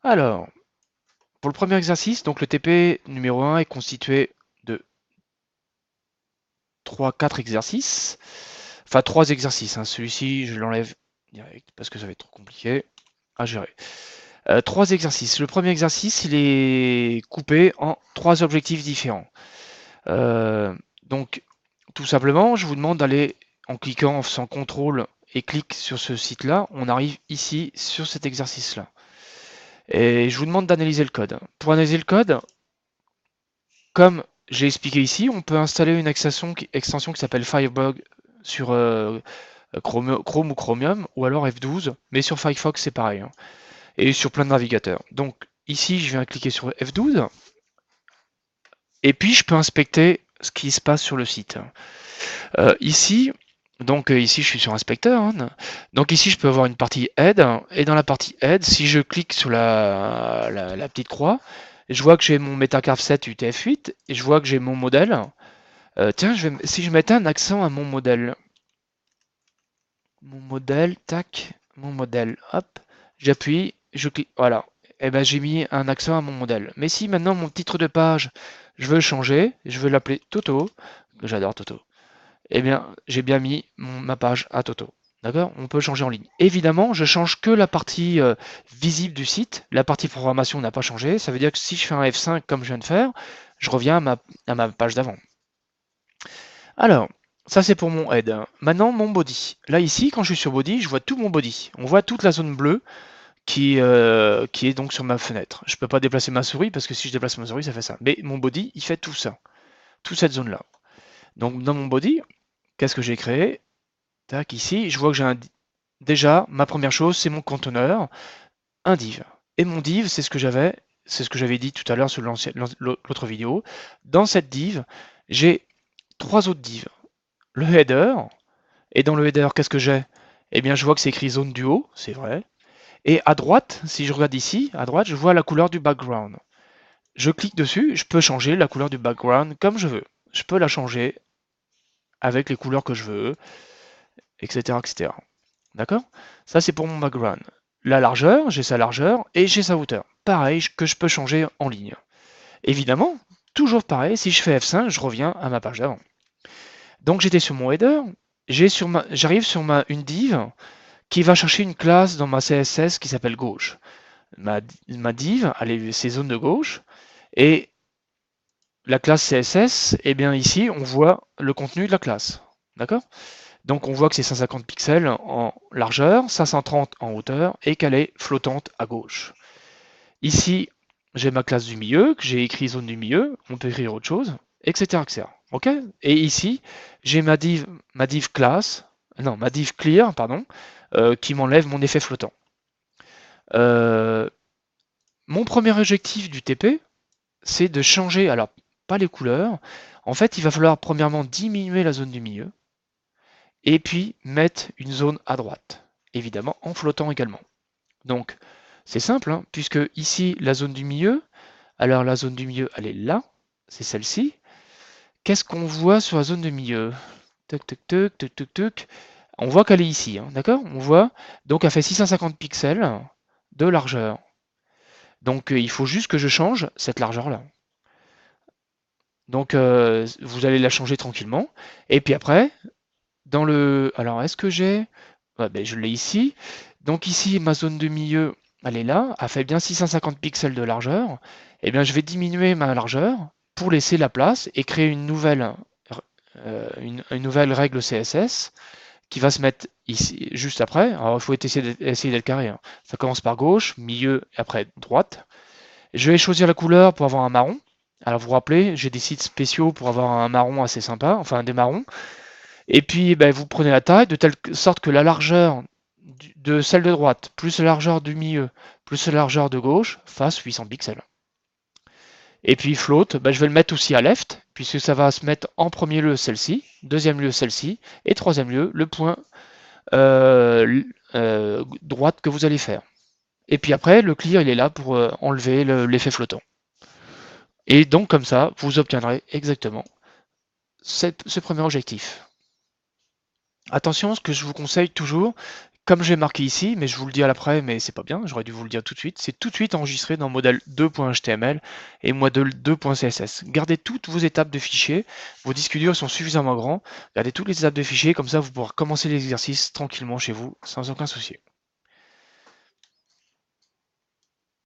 Alors, pour le premier exercice, donc le TP numéro 1 est constitué de 4 exercices. Enfin, 3 exercices. Hein. Celui-ci, je l'enlève direct parce que ça va être trop compliqué à gérer. 3 exercices. Le premier exercice, il est coupé en 3 objectifs différents. Donc, tout simplement, je vous demande d'aller, en cliquant, en faisant CTRL et clic sur ce site-là, on arrive ici sur cet exercice-là. Et je vous demande d'analyser le code. Pour analyser le code, comme j'ai expliqué ici, on peut installer une extension qui s'appelle Firebug sur Chrome ou Chromium, ou alors F12, mais sur Firefox c'est pareil, hein, et sur plein de navigateurs. Donc ici, je viens cliquer sur F12, et puis je peux inspecter ce qui se passe sur le site. Ici, ici je suis sur inspecteur, hein, donc ici je peux avoir une partie aide, et dans la partie aide, si je clique sur la petite croix, je vois que j'ai mon Metacarve 7 UTF-8, et je vois que j'ai mon modèle. Tiens, si je mettais un accent à mon modèle, tac, mon modèle, hop, j'appuie, je clique, voilà, et ben j'ai mis un accent à mon modèle. Mais si maintenant mon titre de page, je veux le changer, je veux l'appeler Toto, j'adore Toto, eh bien j'ai bien mis ma page à Toto. D'accord? On peut changer en ligne. Évidemment, je change que la partie visible du site. La partie programmation n'a pas changé. Ça veut dire que si je fais un F5 comme je viens de faire, je reviens à ma page d'avant. Alors, ça c'est pour mon head. Maintenant, mon body. Là, ici, quand je suis sur body, je vois tout mon body. On voit toute la zone bleue qui est donc sur ma fenêtre. Je ne peux pas déplacer ma souris parce que si je déplace ma souris, ça fait ça. Mais mon body, il fait tout ça. Toute cette zone-là. Donc, dans mon body, qu'est-ce que j'ai créé? Tac, ici, je vois que j'ai déjà, ma première chose, c'est mon conteneur, un div. Et mon div, c'est ce que j'avais dit tout à l'heure sur l'autre vidéo. Dans cette div, j'ai 3 autres divs. Le header, et dans le header, qu'est-ce que j'ai? Eh bien, je vois que c'est écrit zone du haut, c'est vrai. Et à droite, si je regarde ici, à droite, je vois la couleur du background. Je clique dessus, je peux changer la couleur du background comme je veux. Je peux la changer avec les couleurs que je veux, etc. etc. D'accord? Ça, c'est pour mon background. La largeur, j'ai sa largeur et j'ai sa hauteur. Pareil, que je peux changer en ligne. Évidemment, toujours pareil, si je fais F5, je reviens à ma page d'avant. Donc j'étais sur mon header, j'arrive sur une div qui va chercher une classe dans ma CSS qui s'appelle gauche. Ma div, c'est zone de gauche, et la classe CSS, eh bien ici, on voit le contenu de la classe. D'accord? Donc on voit que c'est 150 pixels en largeur, 530 en hauteur, et qu'elle est flottante à gauche. Ici, j'ai ma classe du milieu, que j'ai écrit zone du milieu, on peut écrire autre chose, etc. etc. Ok? Et ici, j'ai ma div class, non, ma div clear, pardon, qui m'enlève mon effet flottant. Mon premier objectif du TP, c'est de changer, alors pas les couleurs, en fait il va falloir premièrement diminuer la zone du milieu, et puis mettre une zone à droite, évidemment en flottant également. Donc c'est simple, hein, puisque ici la zone du milieu, alors la zone du milieu elle est là, c'est celle-ci. Qu'est-ce qu'on voit sur la zone de milieu? Tuc, tuc, tuc, tuc, tuc, tuc. On voit qu'elle est ici, hein, d'accord? On voit, donc elle fait 650 pixels de largeur. Donc il faut juste que je change cette largeur-là. Donc vous allez la changer tranquillement. Et puis après, dans le... Alors est-ce que j'ai... Ouais, ben, je l'ai ici. Donc ici, ma zone de milieu, elle est là. Elle fait bien 650 pixels de largeur. Eh bien, je vais diminuer ma largeur pour laisser la place et créer une nouvelle règle CSS qui va se mettre ici, juste après. Alors, il faut essayer d'être carré, hein. Ça commence par gauche, milieu, et après droite. Je vais choisir la couleur pour avoir un marron. Alors, vous vous rappelez, j'ai des sites spéciaux pour avoir un marron assez sympa, enfin des marrons. Et puis, ben, vous prenez la taille de telle sorte que la largeur de celle de droite, plus la largeur du milieu, plus la largeur de gauche, fasse 800 pixels. Et puis float, ben, je vais le mettre aussi à left, puisque ça va se mettre en premier lieu celle-ci, deuxième lieu celle-ci, et troisième lieu le point droite que vous allez faire. Et puis après, le clear, il est là pour enlever l'effet flottant. Et donc comme ça, vous obtiendrez exactement ce premier objectif. Attention, ce que je vous conseille toujours, comme j'ai marqué ici, mais je vous le dis à l'après, mais c'est pas bien, j'aurais dû vous le dire tout de suite, c'est tout de suite enregistré dans modèle 2.html et modèle 2.css. Gardez toutes vos étapes de fichier, vos disques durs sont suffisamment grands, gardez toutes les étapes de fichier, comme ça vous pourrez commencer l'exercice tranquillement chez vous, sans aucun souci.